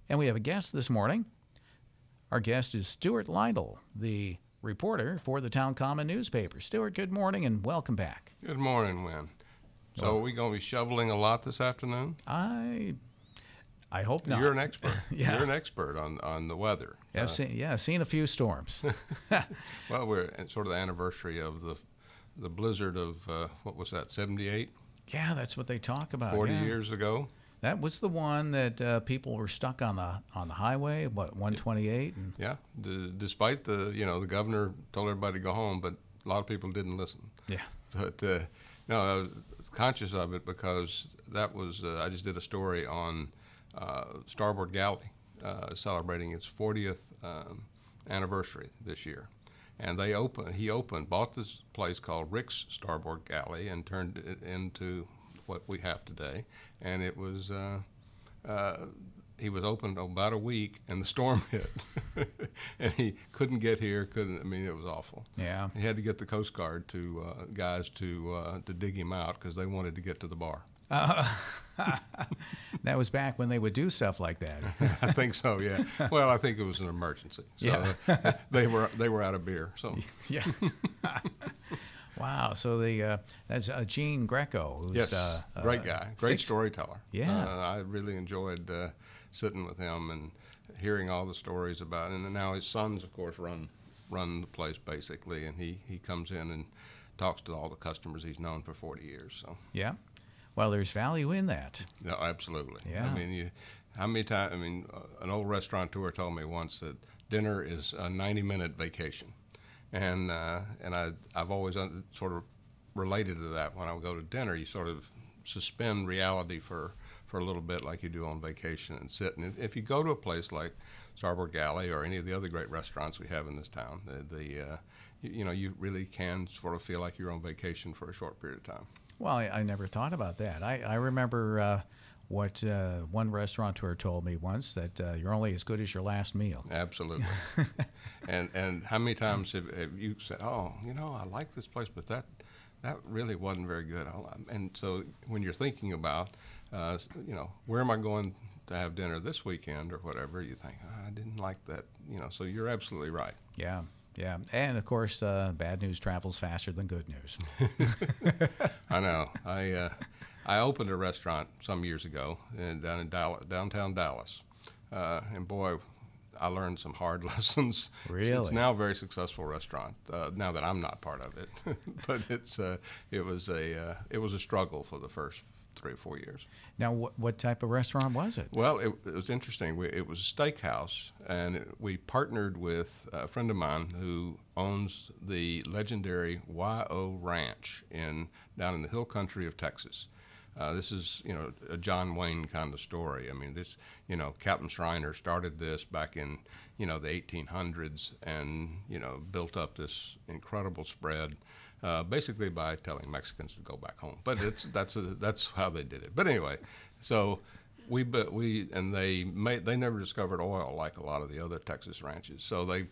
And we have a guest this morning. Our guest is Stewart Lytle, the reporter for the Town Common newspaper. Stewart, good morning and welcome back. Good morning, Wynn. So are we going to be shoveling a lot this afternoon? I hope not. You're an expert. Yeah. You're an expert on the weather. I've seen a few storms. Well, we're at sort of the anniversary of the blizzard of, what was that, 78? Yeah, that's what they talk about. 40 years ago. That was the one that people were stuck on the highway, 128? And Yeah, despite the governor told everybody to go home, but a lot of people didn't listen. Yeah. But no, I was conscious of it because that was, I just did a story on Starboard Galley celebrating its 40th anniversary this year. And he bought this place called Rick's Starboard Galley and turned it into what we have today. And it was, he was open about a week and the storm hit. And he couldn't get here, it was awful. Yeah. He had to get the Coast Guard guys to dig him out because they wanted to get to the bar. That was back when they would do stuff like that. I think so, yeah. Well, I think it was an emergency. So Yeah. they were out of beer. So Yeah. Wow. So that's Gene Greco, who's yes, great guy, great storyteller. Yeah. I really enjoyed sitting with him and hearing all the stories about it. And now his sons, of course, run the place basically, and he comes in and talks to all the customers he's known for 40 years. So Yeah. Well, there's value in that. no, absolutely. Yeah. How many times? An old restaurateur told me once that dinner is a 90-minute vacation, and I've always sort of related to that. When I go to dinner, you sort of suspend reality for a little bit, like you do on vacation, and sit. And if you go to a place like Starboard Galley or any of the other great restaurants we have in this town, you really can sort of feel like you're on vacation for a short period of time. Well, I never thought about that. I remember what one restaurateur told me once, that you're only as good as your last meal. Absolutely. and how many times have you said, oh, I like this place, but that really wasn't very good. And so when you're thinking about, where am I going to have dinner this weekend or whatever, you think, I didn't like that. So you're absolutely right. Yeah. Yeah, and of course, bad news travels faster than good news. I know. I opened a restaurant some years ago down in downtown Dallas, and boy, I learned some hard lessons. Really? It's now a very successful restaurant. Now that I'm not part of it, but it was a struggle for the first 3 or 4 years. Now, what type of restaurant was it? Well, it was interesting. It was a steakhouse, and we partnered with a friend of mine who owns the legendary Y.O. Ranch down in the hill country of Texas. This is, a John Wayne kind of story. Captain Schreiner started this back in, the 1800s and, built up this incredible spread. Basically by telling Mexicans to go back home, but that's how they did it. But anyway, so they never discovered oil like a lot of the other Texas ranches. So they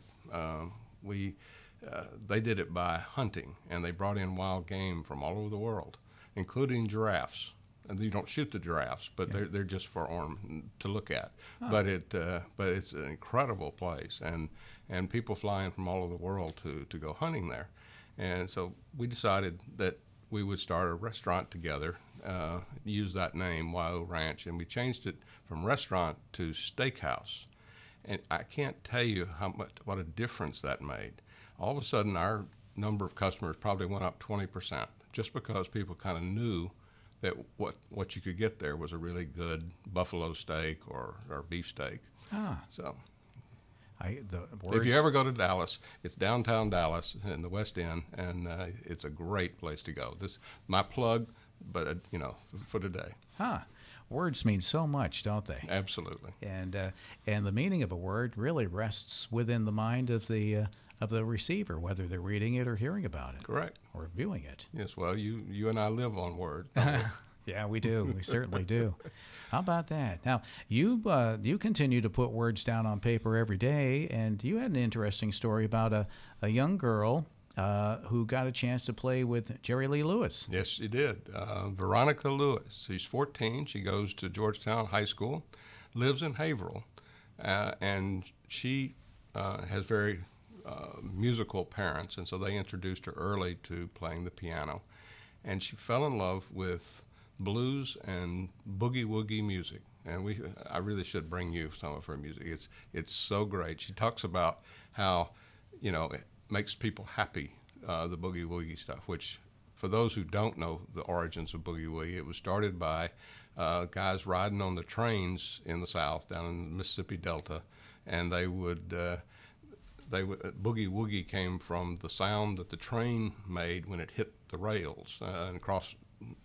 did it by hunting, and they brought in wild game from all over the world, including giraffes. And you don't shoot the giraffes, but they're just for ornament to look at. Huh. But it's an incredible place, and people fly in from all over the world to go hunting there. And so we decided that we would start a restaurant together, use that name, Y.O. Ranch, and we changed it from restaurant to steakhouse. And I can't tell you what a difference that made. All of a sudden, our number of customers probably went up 20%, just because people kind of knew that what you could get there was a really good buffalo steak or beef steak. Ah. So. If you ever go to Dallas, it's downtown Dallas in the West End, and it's a great place to go. This my plug, but for today. Huh. Words mean so much, don't they? Absolutely. And the meaning of a word really rests within the mind of the receiver, whether they're reading it or hearing about it. Correct. Or viewing it. Yes. Well, you and I live on word. Yeah, we do. We certainly do. How about that? Now, you continue to put words down on paper every day, and you had an interesting story about a young girl who got a chance to play with Jerry Lee Lewis. Yes, she did. Veronica Lewis. She's 14. She goes to Georgetown High School, lives in Haverhill. and she has very musical parents, and so they introduced her early to playing the piano, and she fell in love with blues and boogie woogie music. And I really should bring you some of her music. It's so great. She talks about how, it makes people happy, the boogie woogie stuff, which for those who don't know the origins of boogie woogie, it was started by guys riding on the trains in the South, down in the Mississippi Delta, and they would boogie woogie came from the sound that the train made when it hit the rails and crossed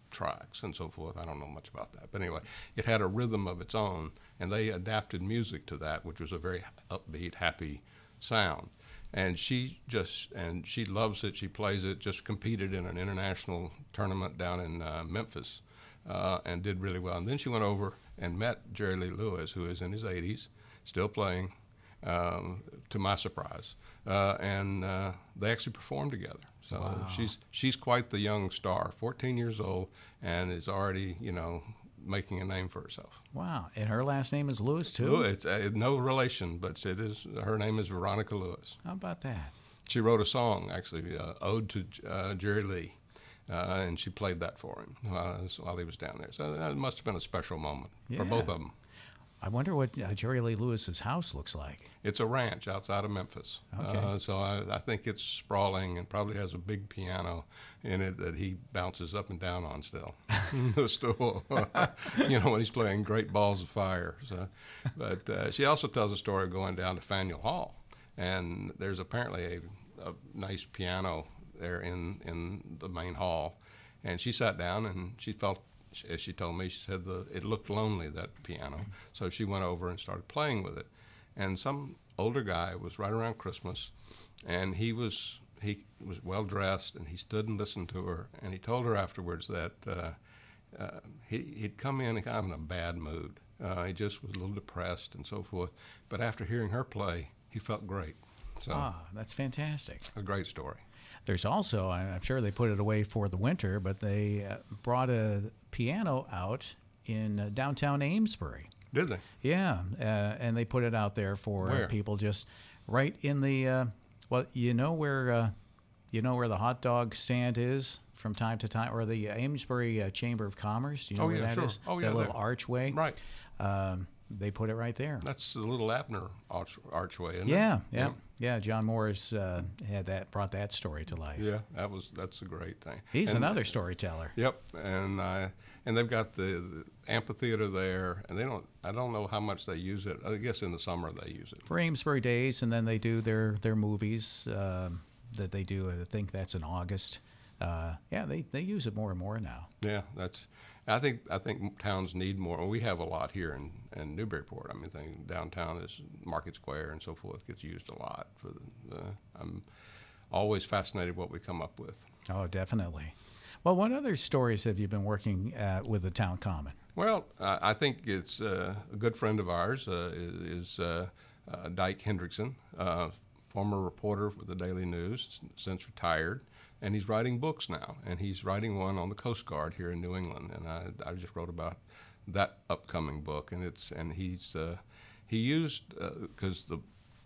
tracks and so forth. I don't know much about that, but anyway, it had a rhythm of its own, and they adapted music to that, which was a very upbeat, happy sound. And she loves it. She plays it. Just competed in an international tournament down in Memphis, and did really well. And then she went over and met Jerry Lee Lewis, who is in his 80s, still playing, to my surprise. And they actually performed together. So wow. she's quite the young star, 14 years old, and is already, making a name for herself. Wow. And her last name is Lewis, too? Lewis, no relation, but her name is Veronica Lewis. How about that? She wrote a song, actually, ode to Jerry Lee, and she played that for him while he was down there. So that must have been a special moment for both of them. I wonder what Jerry Lee Lewis's house looks like. It's a ranch outside of Memphis. Okay. So I think it's sprawling and probably has a big piano in it that he bounces up and down on still. The stool, when he's playing Great Balls of Fire. So, but she also tells a story of going down to Faneuil Hall, and there's apparently a nice piano there in the main hall, and she sat down and she felt, as she told me, she said it looked lonely, that piano. So she went over and started playing with it. And some older guy, it was right around Christmas, and he was well dressed, and he stood and listened to her, and he told her afterwards that he'd come in kind of in a bad mood. He just was a little depressed and so forth. But after hearing her play, he felt great. So that's fantastic. A great story. There's also, I'm sure they put it away for the winter, but they brought a piano out in downtown Amesbury. Did they? Yeah, and they put it out there for people just right in the, where the hot dog stand is from time to time, or the Amesbury Chamber of Commerce. Do you know where that is? Oh, yeah, that little archway. Right. They put it right there. That's the little Abner archway, isn't it? Yeah. John Morris brought that story to life. Yeah, that's a great thing. He's another storyteller. Yep, and they've got the amphitheater there, and I don't know how much they use it. I guess in the summer they use it for Amesbury Days, and then they do their movies that they do. I think that's in August. They use it more and more now. Yeah, I think towns need more. We have a lot here in Newburyport. I mean, downtown is Market Square and so forth gets used a lot. I'm always fascinated what we come up with. Oh, definitely. Well, what other stories have you been working with the Town Common? Well, I think it's a good friend of ours is Dyke Hendrickson, former reporter with the Daily News, since retired. And he's writing books now, and he's writing one on the Coast Guard here in New England. And I just wrote about that upcoming book, and he used because the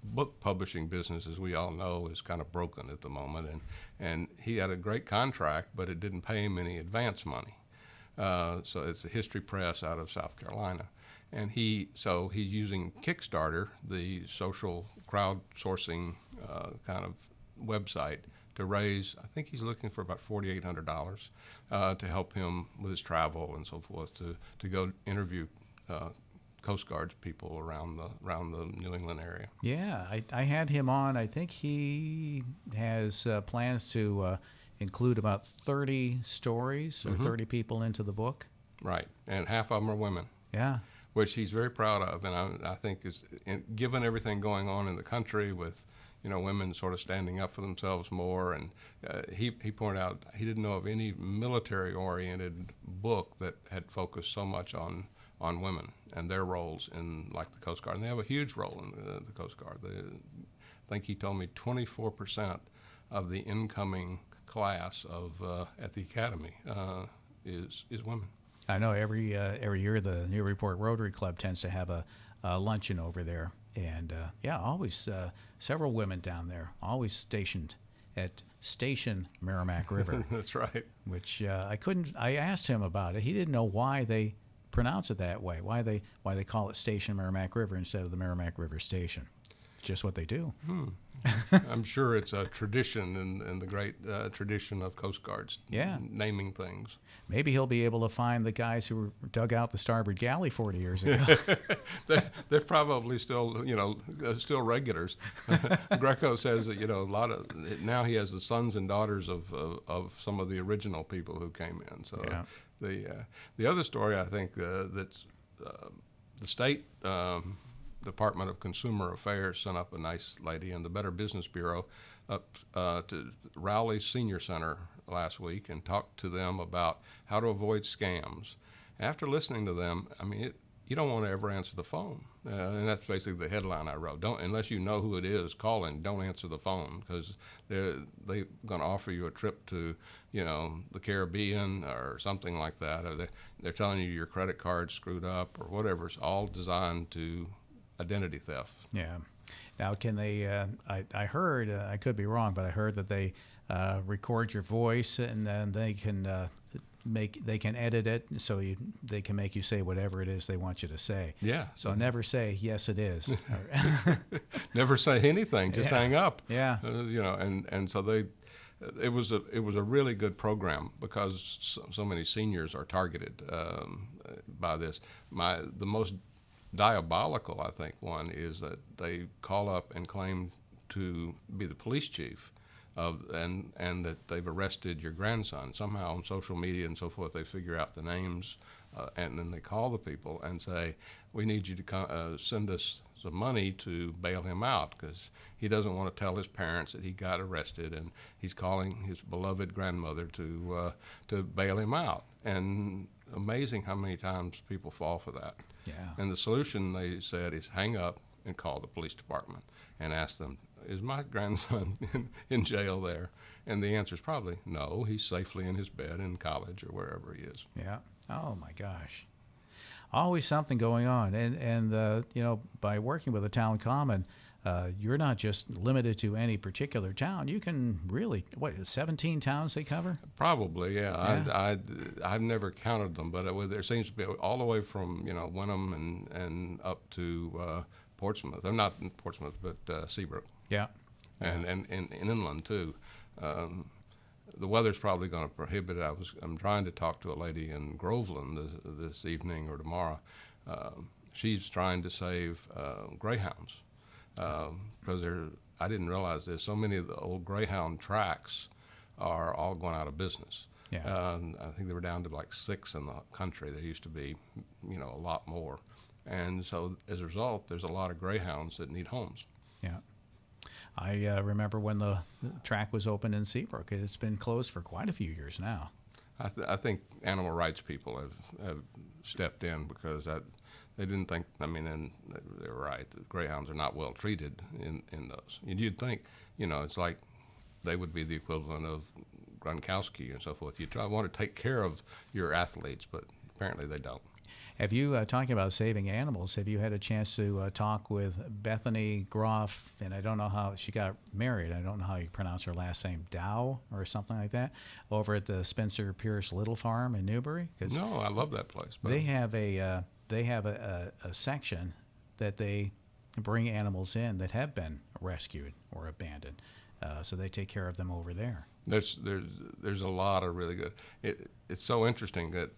book publishing business, as we all know, is kind of broken at the moment, and he had a great contract, but it didn't pay him any advance money. So it's a History Press out of South Carolina, and he's using Kickstarter, the social crowdsourcing kind of website, to raise, I think he's looking for about $4,800 to help him with his travel and so forth, to go interview Coast Guard people around the New England area. Yeah, I had him on. I think he has plans to include about 30 stories or 30 people into the book. Right, and half of them are women. Yeah. Which he's very proud of, and I think given everything going on in the country with women sort of standing up for themselves more, and he pointed out he didn't know of any military-oriented book that had focused so much on women and their roles in, like, the Coast Guard. And they have a huge role in the Coast Guard. I think he told me 24% of the incoming class at the academy is women. I know every year the Newburyport Rotary Club tends to have a luncheon over there. And yeah, always several women down there, always stationed at Station Merrimack River. That's right. Which I asked him about it. He didn't know why they pronounce it that way, why they call it Station Merrimack River instead of the Merrimack River Station. It's just what they do. I'm sure it's a tradition in the great tradition of Coast Guards, naming things. Maybe he'll be able to find the guys who dug out the starboard galley 40 years ago. They're probably still, still regulars. Greco says that, a lot of, now he has the sons and daughters of some of the original people who came in. So the other story, I think, that's the state Department of Consumer Affairs sent up a nice lady in the Better Business Bureau up to Rowley Senior Center last week and talked to them about how to avoid scams. After listening to them, I mean, you don't want to ever answer the phone. And that's basically the headline I wrote. Unless you know who it is calling, don't answer the phone, because they're going to offer you a trip to, the Caribbean or something like that. Or they're telling you your credit card's screwed up or whatever. It's all designed to identity theft. Yeah. Now, can they? I heard, I could be wrong, but I heard that they record your voice and then they can edit it so they can make you say whatever it is they want you to say. Yeah. So never say yes, it is. Never say anything. Just hang up. Yeah. And so it was a really good program because so many seniors are targeted by this. The most diabolical, I think, one is that they call up and claim to be the police chief and that they've arrested your grandson. Somehow on social media and so forth, they figure out the names and then they call the people and say, we need you to send us some money to bail him out because he doesn't want to tell his parents that he got arrested, and he's calling his beloved grandmother to bail him out. And amazing how many times people fall for that. Yeah. And the solution, they said, is hang up and call the police department and ask them, is my grandson in jail there? And the answer is probably no. He's safely in his bed in college or wherever he is. Yeah. Oh, my gosh. Always something going on. And by working with the Town Common, you're not just limited to any particular town. You can really, 17 towns they cover? Probably, yeah. I've never counted them, but there seems to be all the way from, Wenham and up to Portsmouth. They're not in Portsmouth, but Seabrook. Yeah. And inland, too. The weather's probably going to prohibit it. I'm trying to talk to a lady in Groveland this evening or tomorrow. She's trying to save greyhounds. Because I didn't realize this. So many of the old greyhound tracks are all going out of business. Yeah. I think they were down to like 6 in the country. There used to be, a lot more. And so as a result, there's a lot of greyhounds that need homes. Yeah. I remember when the track was open in Seabrook. It's been closed for quite a few years now. I think animal rights people have stepped in because they didn't think, and they were right, the greyhounds are not well treated in those. And you'd think, it's like they would be the equivalent of Gronkowski and so forth. You want to take care of your athletes, but apparently they don't. Have you, talking about saving animals, have you had a chance to talk with Bethany Groff, and I don't know how she got married, I don't know how you pronounce her last name, Dow or something like that, over at the Spencer Pierce Little Farm in Newbury? No, I love that place. But they have a section that they bring animals in that have been rescued or abandoned, so they take care of them over there. There's a lot of really good. It's so interesting that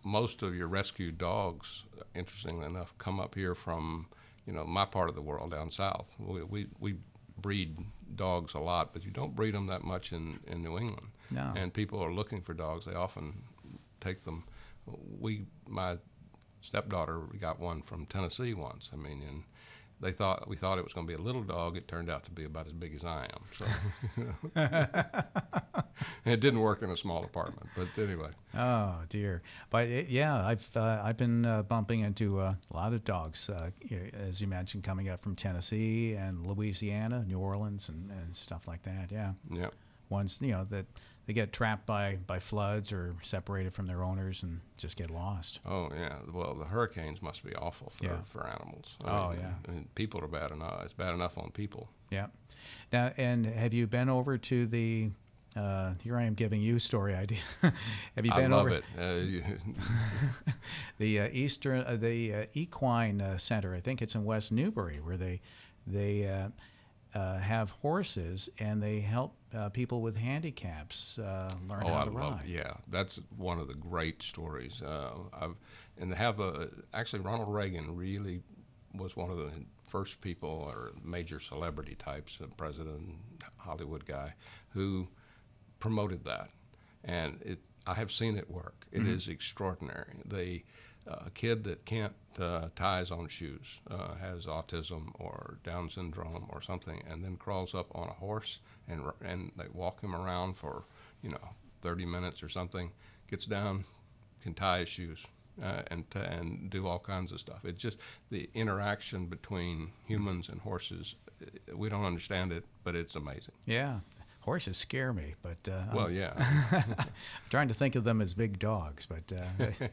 most of your rescued dogs, interestingly enough, come up here from, my part of the world down south. We breed dogs a lot, but you don't breed them that much in New England. No. And people are looking for dogs. They often take them. My stepdaughter, we got one from Tennessee once. And we thought it was going to be a little dog. It turned out to be about as big as I am. So it didn't work in a small apartment, but anyway. Oh dear! But I've been bumping into a lot of dogs, as you mentioned, coming up from Tennessee and Louisiana, New Orleans, and stuff like that. Yeah. Yeah. Ones that they get trapped by floods or separated from their owners and just get lost. Oh yeah. Well, the hurricanes must be awful for animals. I mean, people are bad enough. It's bad enough on people. Yeah. Now, and have you been over to the? Here I am giving you story idea. Have you been I love over it. the Equine Center? I think it's in West Newbury, where they have horses and they help people with handicaps learn how to ride. Yeah, that's one of the great stories. And they have actually Ronald Reagan really was one of the first people or major celebrity types, a president, Hollywood guy, who promoted that, and I have seen it work. It is extraordinary. A kid that can't tie his own shoes, has autism or Down syndrome or something, and then crawls up on a horse and they walk him around for 30 minutes or something, gets down, can tie his shoes. And do all kinds of stuff. It's just the interaction between humans and horses. We don't understand it, but it's amazing. Yeah. Horses scare me, but well, yeah. I'm trying to think of them as big dogs, but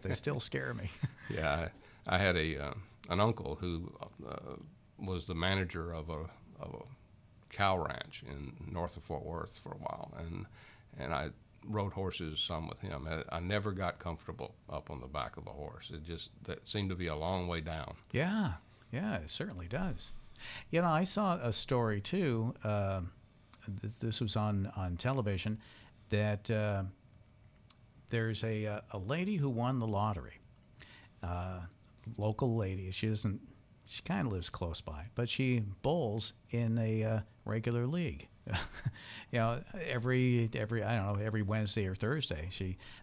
they still scare me. Yeah, I had an uncle who was the manager of a cow ranch in north of Fort Worth for a while, and I rode horses some with him. I never got comfortable up on the back of a horse. That seemed to be a long way down. Yeah, it certainly does. I saw a story too. This was on television, that there's a lady who won the lottery, local lady. She kind of lives close by, but she bowls in a regular league. Every I don't know, every Wednesday or Thursday.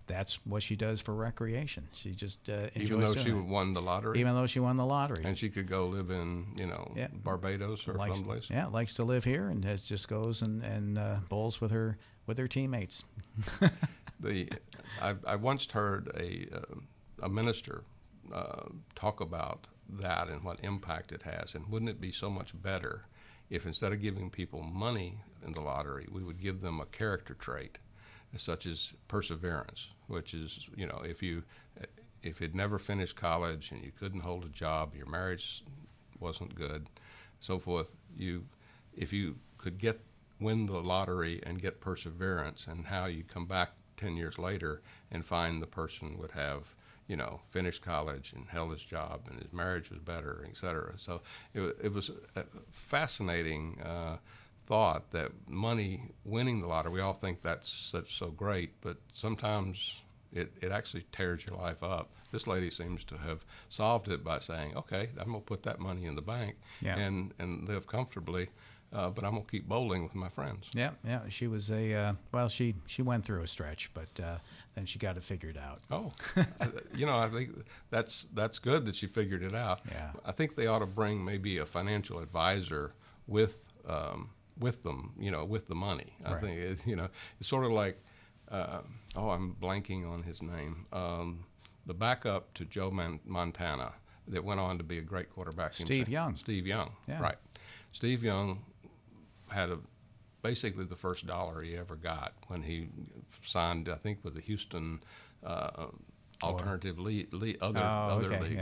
That's what she does for recreation. She just enjoys even though she it. won the lottery. Even though she won the lottery, and she could go live in Barbados or someplace. Yeah, likes to live here and just goes and bowls with her teammates. I once heard a minister talk about that and what impact it has, and wouldn't it be so much better if instead of giving people money in the lottery, we would give them a character trait, such as perseverance, which is, if you'd never finished college and you couldn't hold a job, your marriage wasn't good, so forth, if you could win the lottery and get perseverance, and how you come back 10 years later and find the person would have finished college and held his job and his marriage was better, et cetera. So it was a fascinating thought that winning the lottery, we all think that's so great, but sometimes it actually tears your life up. This lady seems to have solved it by saying, okay, I'm going to put that money in the bank and live comfortably. But I'm gonna keep bowling with my friends. Yeah. She was she went through a stretch, but then she got it figured out. Oh, I think that's good that she figured it out. Yeah. I think they ought to bring maybe a financial advisor with them, with the money. I right. think it's sort of like, I'm blanking on his name. The backup to Joe Montana that went on to be a great quarterback. Steve Young. Steve Young. Yeah. Right. Steve Young had basically the first dollar he ever got when he signed, I think, with the Houston Alternative League, other league.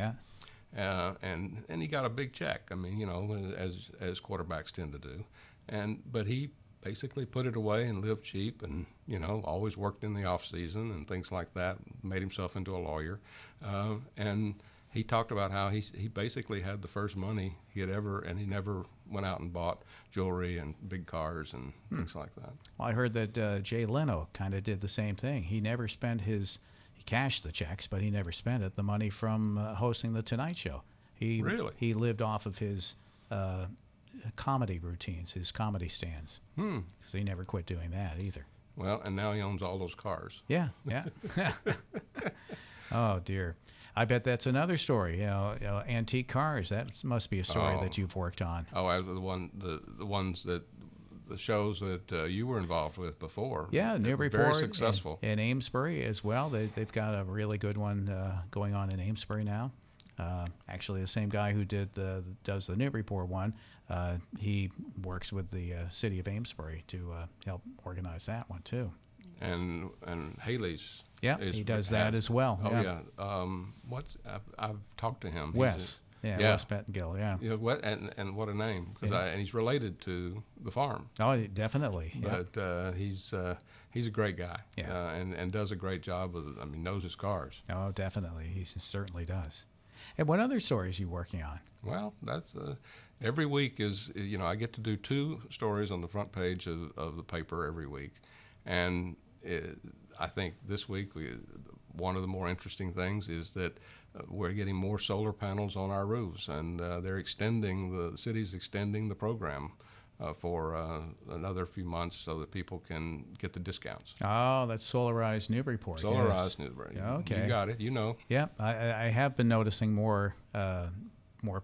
Yeah. And he got a big check. I mean, as quarterbacks tend to do, but he basically put it away and lived cheap, and always worked in the off season and things like that. Made himself into a lawyer, and he talked about how he basically had the first money he had ever, and he never went out and bought jewelry and big cars and things like that. Well, I heard that Jay Leno kind of did the same thing. He never spent he cashed the checks, but he never spent it. The money from hosting the Tonight Show. He lived off of his comedy routines, his comedy stands. So he never quit doing that either. Well, and now he owns all those cars. Yeah. Oh dear. I bet that's another story. Antique cars. That must be a story that you've worked on. Oh, the shows that you were involved with before. Yeah, Newburyport. Very successful. And Amesbury as well. They've got a really good one going on in Amesbury now. Actually, the same guy who does the Newburyport one, he works with the city of Amesbury to help organize that one too. and Haley's. Yeah, he does that as well. Oh yeah. I've talked to him. Wes. Yeah, Wes Pettengill. Yeah. You know, and what a name, and he's related to the farm. Oh, definitely. But he's a great guy. Yeah. And does a great job with. I mean, knows his cars. Oh, definitely. He certainly does. And what other stories are you working on? Well, that's every week is, you know, I get to do 2 stories on the front page of the paper every week, and I think this week one of the more interesting things is that we're getting more solar panels on our roofs, and the city's extending the program for another few months so that people can get the discounts. Oh, that's Solarized Newburyport. Solarized Newbury. Okay. You got it. You know. Yeah, I have been noticing more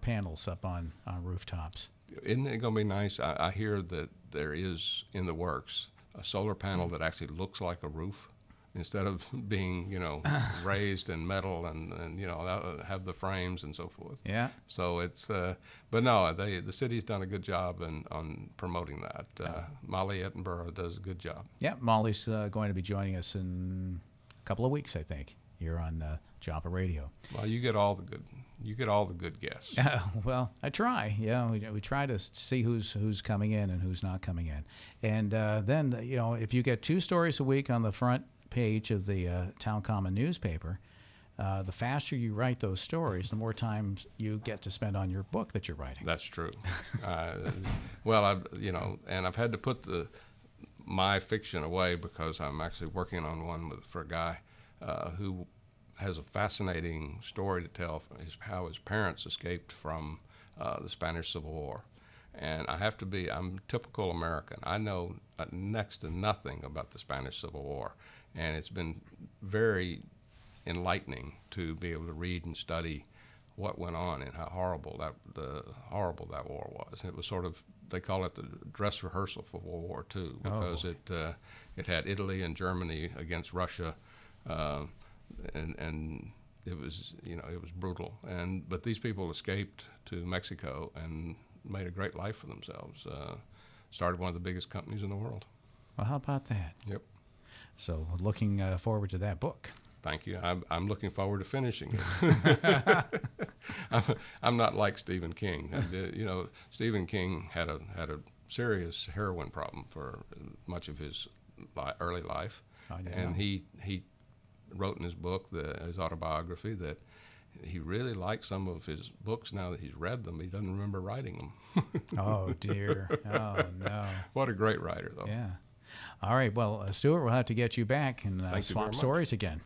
panels up on rooftops. Isn't it going to be nice? I hear that there is in the works a solar panel that actually looks like a roof, instead of being, you know, raised in metal and you know, have the frames and so forth. Yeah. So it's, but no, the city's done a good job on promoting that. Molly Ettenborough does a good job. Yeah, Molly's going to be joining us in a couple of weeks, I think, here on WJOP Radio. Well, you get all the good guests. Well, I try. Yeah, we try to see who's coming in and who's not coming in, and then, you know, if you get 2 stories a week on the front page of the Town Common newspaper, the faster you write those stories, the more time you get to spend on your book that you're writing. That's true. Well, I've had to put my fiction away because I'm actually working on one for a guy who has a fascinating story to tell, how his parents escaped from the Spanish Civil War. And I'm typical American. I know next to nothing about the Spanish Civil War. And it's been very enlightening to be able to read and study what went on and how horrible that war was. It was sort of, they call it the dress rehearsal for World War II, because it had Italy and Germany against Russia, and it was, you know, it was brutal. But these people escaped to Mexico and made a great life for themselves. Started one of the biggest companies in the world. Well, how about that? Yep. So looking forward to that book. Thank you. I'm looking forward to finishing it. I'm not like Stephen King. You know, Stephen King had a serious heroin problem for much of his early life, and he wrote in his book, his autobiography, that he really likes some of his books now that he's read them. He doesn't remember writing them. Oh dear. Oh no. What a great writer, though. Yeah. All right. Well, Stewart, we'll have to get you back and swap stories again.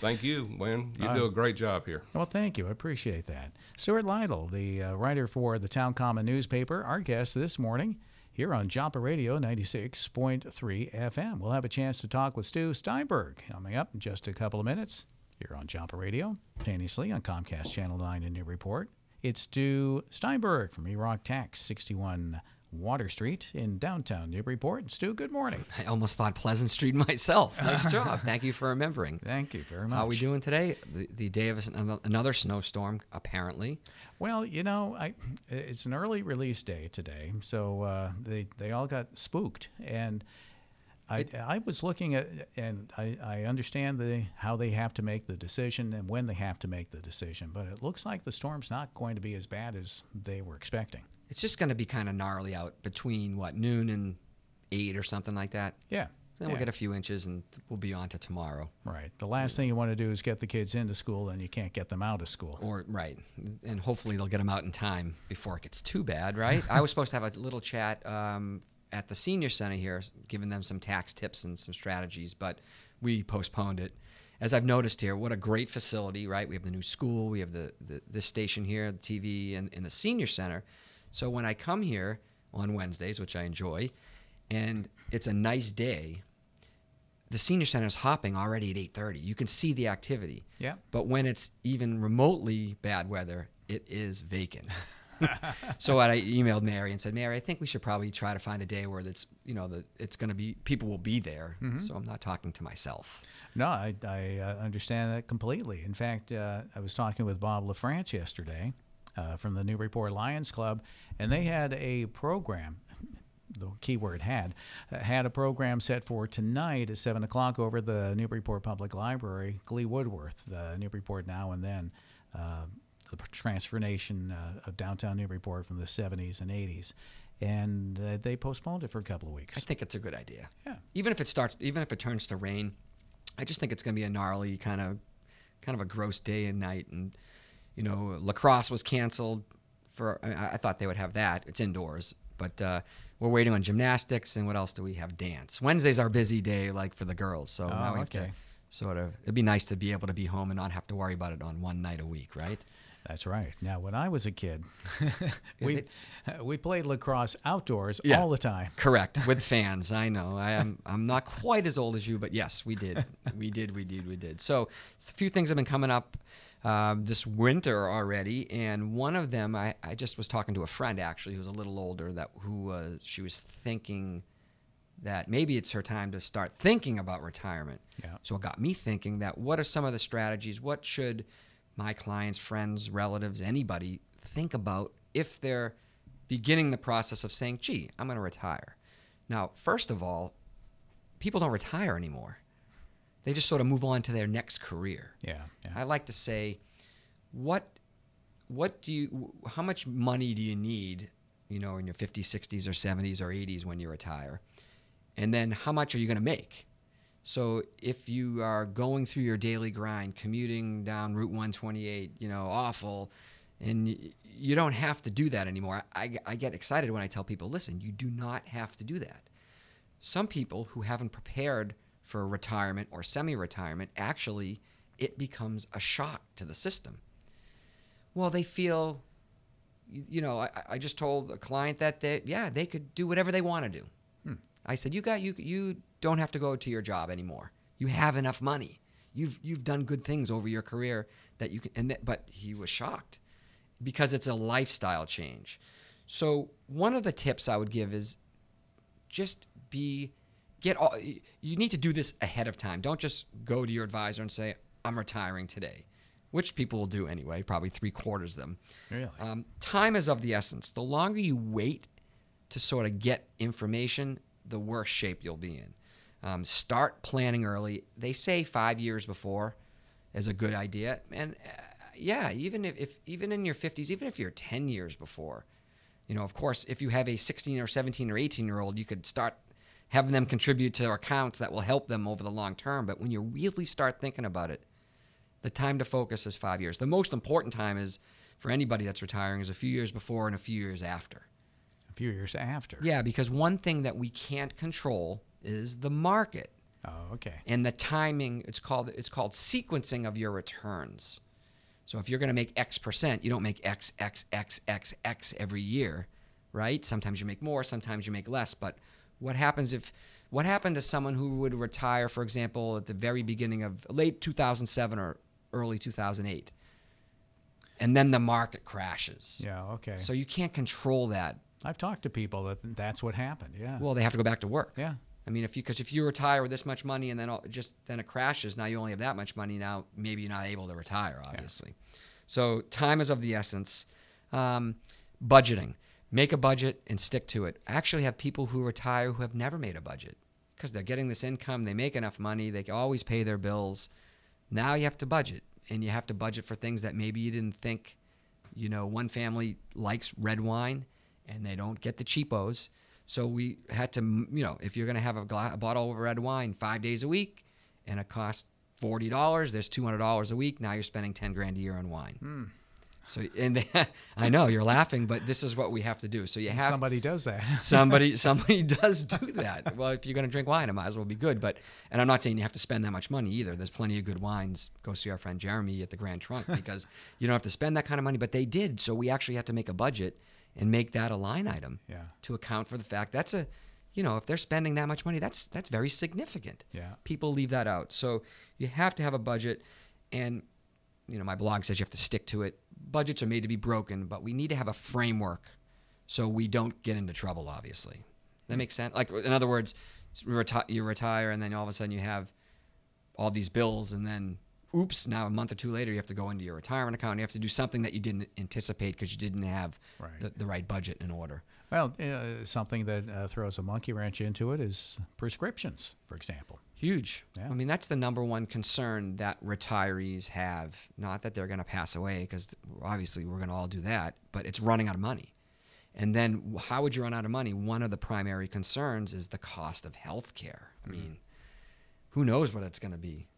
Thank you, Wynn. You do a great job here. Well, thank you. I appreciate that. Stewart Lytle, the writer for the Town Common newspaper, our guest this morning here on WJOP Radio 96.3 FM. We'll have a chance to talk with Stu Steinberg coming up in just a couple of minutes here on WJOP Radio, simultaneously on Comcast Channel 9 in Newburyport. It's Stu Steinberg from E-Rock Tax, 61 Water Street in downtown Newburyport. Stu, good morning. I almost thought Pleasant Street myself. Nice job. Thank you for remembering. Thank you very much. How are we doing today? The day of another snowstorm, apparently. Well, you know, it's an early release day today, so they all got spooked. And I was looking at, and I understand how they have to make the decision and when they have to make the decision, but it looks like the storm's not going to be as bad as they were expecting. It's just going to be kind of gnarly out between, noon and 8 or something like that. Yeah. Then we'll get a few inches and we'll be on to tomorrow. Right. The last thing you want to do is get the kids into school and you can't get them out of school. Right. And hopefully they'll get them out in time before it gets too bad, right? I was supposed to have a little chat at the senior center here, giving them some tax tips and some strategies, but we postponed it. As I've noticed here, what a great facility, right? We have the new school, we have this station here, the TV, and the senior center. So when I come here on Wednesdays, which I enjoy, and it's a nice day, the senior center is hopping already at 8:30. You can see the activity. Yeah. But when it's even remotely bad weather, it is vacant. So I emailed Mary and said, Mary, I think we should probably try to find a day where it's going to be, people will be there. Mm-hmm. So I'm not talking to myself. No, I understand that completely. In fact, I was talking with Bob LaFrance yesterday from the Newburyport Lions Club, and they had a program the keyword had a program set for tonight at 7 o'clock over the Newburyport Public Library. Glee Woodworth, the Newburyport Now and Then, the transformation of downtown Newburyport from the 70s and 80s. And they postponed it for a couple of weeks. I think it's a good idea. Yeah. Even if it turns to rain, I just think it's going to be a gnarly kind of a gross day and night. And lacrosse was canceled I thought they would have that. It's indoors, but we're waiting on gymnastics. And what else do we have? Dance. Wednesday's our busy day, like for the girls. So now we have to it'd be nice to be able to be home and not have to worry about it on one night a week, right? That's right. Now, when I was a kid, we played lacrosse outdoors all the time. Correct, with fans. I know. I'm not quite as old as you, but yes, we did. We did. So a few things have been coming up this winter already, and one of them, I just was talking to a friend actually who's a little older she was thinking that maybe it's her time to start thinking about retirement. Yeah. So it got me thinking that what are some of the strategies? What should my clients, friends, relatives, anybody think about if they're beginning the process of saying, gee, I'm going to retire? Now, first of all, people don't retire anymore. They just sort of move on to their next career. Yeah. I like to say, how much money do you need, in your 50s, 60s, or 70s, or 80s when you retire? And then how much are you going to make? So if you are going through your daily grind, commuting down Route 128, awful, and you don't have to do that anymore. I get excited when I tell people, listen, you do not have to do that. Some people who haven't prepared for retirement or semi-retirement, actually, it becomes a shock to the system. Well, they feel, I just told a client that they could do whatever they want to do. I said, you don't have to go to your job anymore. You have enough money. You've done good things over your career that you can. But he was shocked because it's a lifestyle change. So one of the tips I would give is just you need to do this ahead of time. Don't just go to your advisor and say, I'm retiring today, which people will do anyway, probably 3/4 of them. Really? Time is of the essence. The longer you wait to sort of get information, the worse shape you'll be in. Start planning early. They say 5 years before is a good idea. And even in your 50s, even if you're 10 years before, of course, if you have a 16 or 17 or 18-year-old, you could start having them contribute to accounts that will help them over the long term. But when you really start thinking about it, the time to focus is 5 years. The most important time is for anybody that's retiring is a few years before and a few years after. Few years after. Yeah, because one thing that we can't control is the market. Oh, okay. And the timing, it's called sequencing of your returns. So if you're going to make X%, you don't make X every year, right? Sometimes you make more, sometimes you make less. But what happened to someone who would retire, for example, at the very beginning of late 2007 or early 2008? And then the market crashes. Yeah, okay. So you can't control that. I've talked to people that's what happened. Yeah. Well, they have to go back to work. Yeah. I mean, if you retire with this much money and then it crashes, now you only have that much money. Now maybe you're not able to retire, obviously. Yeah. So time is of the essence. Budgeting, make a budget and stick to it. I actually have people who retire who have never made a budget because they're getting this income. They make enough money. They can always pay their bills. Now you have to budget, and you have to budget for things that maybe you didn't think. One family likes red wine, and they don't get the cheapos. So we had to, if you're going to have a bottle of red wine 5 days a week and it costs $40, there's $200 a week. Now you're spending $10,000 a year on wine. So, I know you're laughing, but this is what we have to do. So somebody does that. somebody does do that. Well, if you're going to drink wine, it might as well be good. And I'm not saying you have to spend that much money either. There's plenty of good wines. Go see our friend Jeremy at the Grand Trunk because you don't have to spend that kind of money. But they did. So we actually had to make a budget and make that a line item to account for the fact that's if they're spending that much money, that's very significant. Yeah. People leave that out. So you have to have a budget, and my blog says you have to stick to it. Budgets are made to be broken, but we need to have a framework so we don't get into trouble, obviously. That makes sense? Like, in other words, you retire and then all of a sudden you have all these bills, and then oops, now a month or two later, you have to go into your retirement account. You have to do something that you didn't anticipate because you didn't have the right budget in order. Well, something that throws a monkey wrench into it is prescriptions, for example. Huge. Yeah. I mean, that's the number one concern that retirees have. Not that they're going to pass away, because obviously we're going to all do that, but it's running out of money. And then how would you run out of money? One of the primary concerns is the cost of health care. I mean, who knows what it's going to be?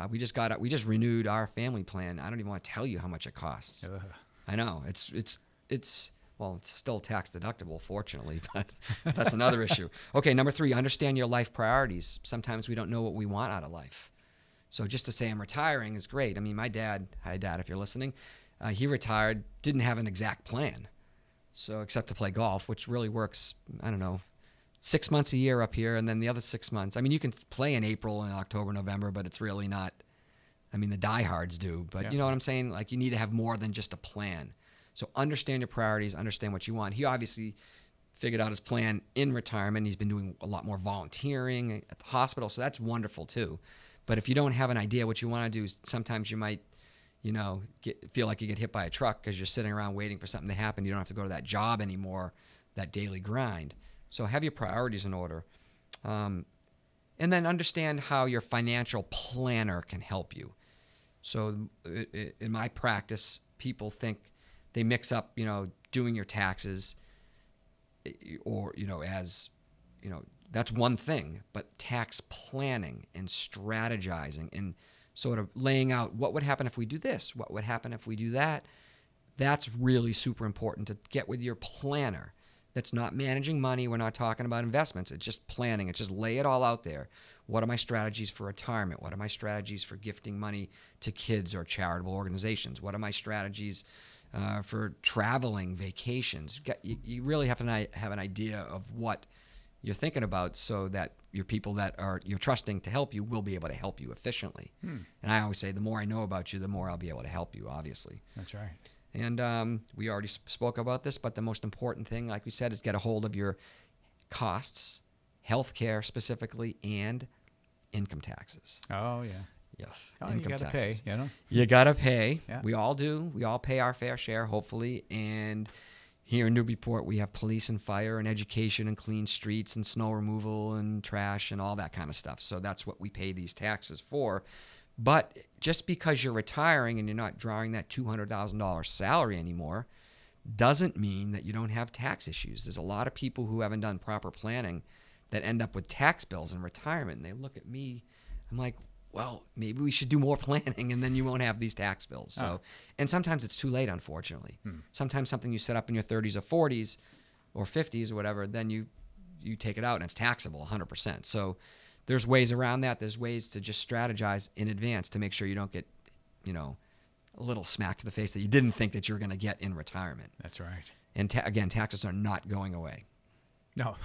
We just renewed our family plan. I don't even want to tell you how much it costs. I know it's still tax deductible, fortunately, but that's another issue. Okay, number 3, understand your life priorities. Sometimes we don't know what we want out of life. So just to say I'm retiring is great. I mean, my dad, hi Dad, if you're listening, he retired, didn't have an exact plan. So except to play golf, which really works, I don't know, 6 months a year up here, and then the other 6 months. I mean, you can play in April and October, November, but it's really not. I mean, the diehards do, but you know what I'm saying? Like, you need to have more than just a plan. So understand your priorities, understand what you want. He obviously figured out his plan in retirement. He's been doing a lot more volunteering at the hospital, so that's wonderful too. But if you don't have an idea what you want to do, sometimes you might, feel like you get hit by a truck because you're sitting around waiting for something to happen. You don't have to go to that job anymore, that daily grind. So have your priorities in order. And then understand how your financial planner can help you. So in my practice, people think they mix up, doing your taxes or, that's one thing, but tax planning and strategizing and sort of laying out what would happen if we do this, what would happen if we do that. That's really super important to get with your planner. That's not managing money. We're not talking about investments. It's just planning. It's just lay it all out there. What are my strategies for retirement? What are my strategies for gifting money to kids or charitable organizations? What are my strategies for traveling, vacations? You really have to have an idea of what you're thinking about so that your people that you're trusting to help you will be able to help you efficiently. And I always say the more I know about you, the more I'll be able to help you, obviously. That's right. And we already spoke about this, but the most important thing, like we said, is get a hold of your costs, healthcare specifically, and income taxes. Oh, yeah. Yeah, Oh, you got to pay, You got to pay. Yeah. We all do. We all pay our fair share, hopefully. And here in Newburyport, we have police and fire and education and clean streets and snow removal and trash and all that kind of stuff. So that's what we pay these taxes for. But just because you're retiring and you're not drawing that $200,000 salary anymore doesn't mean that you don't have tax issues. There's a lot of people who haven't done proper planning that end up with tax bills in retirement. And they look at me, I'm like, well, maybe we should do more planning and then you won't have these tax bills. So, and sometimes it's too late, unfortunately. Sometimes something you set up in your 30s or 40s or 50s or whatever, then you take it out and it's taxable 100%. So there's ways around that. There's ways to just strategize in advance to make sure you don't get, a little smack to the face that you didn't think that you were going to get in retirement. That's right. And again, taxes are not going away. No,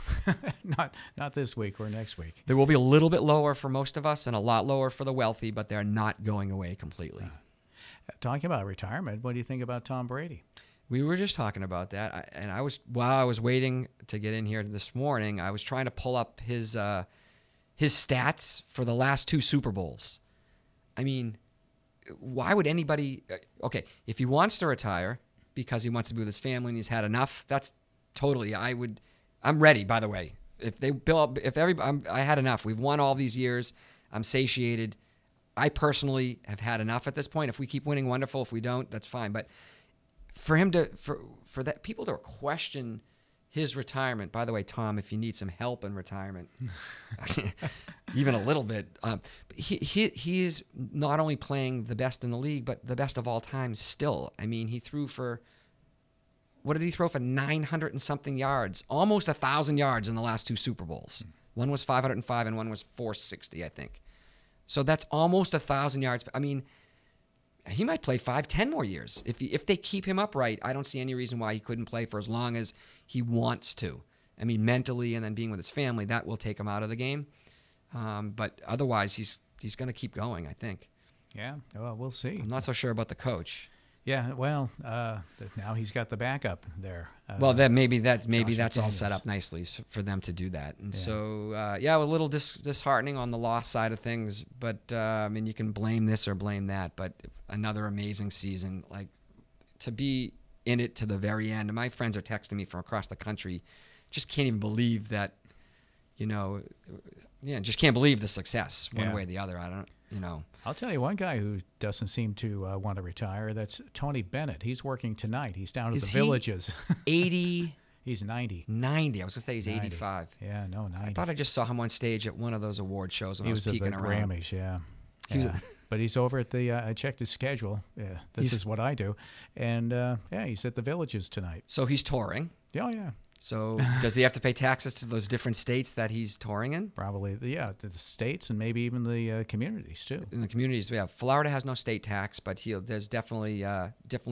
not this week or next week. They will be a little bit lower for most of us and a lot lower for the wealthy, but they're not going away completely. Talking about retirement, what do you think about Tom Brady? We were just talking about that, while I was waiting to get in here this morning, I was trying to pull up his stats for the last 2 Super Bowls. I mean, why would anybody? Okay, if he wants to retire because he wants to be with his family and he's had enough, that's totally. I'm ready. By the way, I had enough. We've won all these years. I'm satiated. I personally have had enough at this point. If we keep winning, wonderful. If we don't, that's fine. But for him to, for that people to question his retirement. By the way, Tom, if you need some help in retirement, even a little bit, he is not only playing the best in the league, but the best of all time still. I mean, he threw for, what did he throw for? 900 and something yards, almost 1,000 yards in the last 2 Super Bowls. One was 505 and one was 460, I think. So that's almost 1,000 yards. I mean, he might play 5-10 more years. If they keep him upright, I don't see any reason why he couldn't play for as long as he wants to. I mean, mentally and then being with his family, that will take him out of the game. But otherwise, he's going to keep going, I think. Yeah, well, we'll see. I'm not so sure about the coach. Yeah, well, now he's got the backup there. Well, maybe that's all McDaniels. set up nicely for them to do that. And Yeah. so, yeah, a little disheartening on the loss side of things. But I mean, you can blame this or blame that. But another amazing season, like to be in it to the very end. And my friends are texting me from across the country, just can't even believe that. Just can't believe the success one way or the other. I don't. I'll tell you one guy who doesn't seem to want to retire. That's Tony Bennett. He's working tonight. He's down at the Villages. 80. He's 90. 90. I was going to say he's 90. 85. Yeah, no, 90. I thought I just saw him on stage at one of those award shows when He I was was at the peeking around. Grammys, yeah. He was- But he's over at the, I checked his schedule. Yeah, this is what I do. And, he's at the Villages tonight. So he's touring. Oh, yeah. So does he have to pay taxes to those different states that he's touring in? Probably, the states and maybe even the communities, too. In the communities, yeah. Florida has no state tax, but there's definitely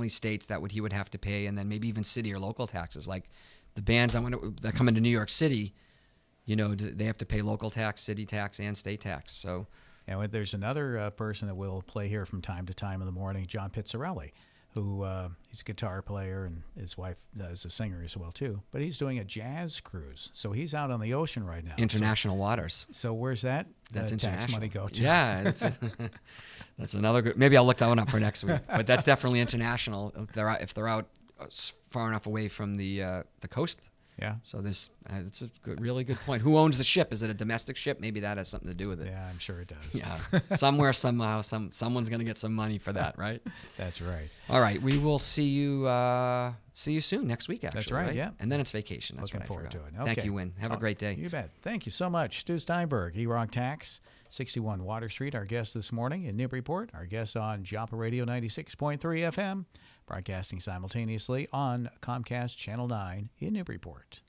states that he would have to pay, and then maybe even city or local taxes. Like the bands that come into New York City, they have to pay local tax, city tax, and state tax. So, and there's another person that will play here from time to time in the morning, John Pizzarelli, who he's a guitar player, and his wife is a singer as well too. But he's doing a jazz cruise, so he's out on the ocean right now. International waters. So where's that? That's tax international. money go to? Yeah, that's another good. Maybe I'll look that one up for next week. But that's definitely international if they're out far enough away from the coast. Yeah. So it's a really good point. Who owns the ship? Is it a domestic ship? Maybe that has something to do with it. Yeah, I'm sure it does. Yeah, somewhere, somehow, someone's going to get some money for that, right? That's right. All right, we will see you soon next week. Actually, That's right, yeah. And then it's vacation. That's Looking what I forward forgot. to it. Thank Okay. you, Win. Have a great day. You bet. Thank you so much. Stu Steinberg, E-Rock Tax, 61 Water Street, our guest this morning in Newburyport, our guest on WJOP Radio 96.3 FM, broadcasting simultaneously on Comcast Channel 9 in Newburyport.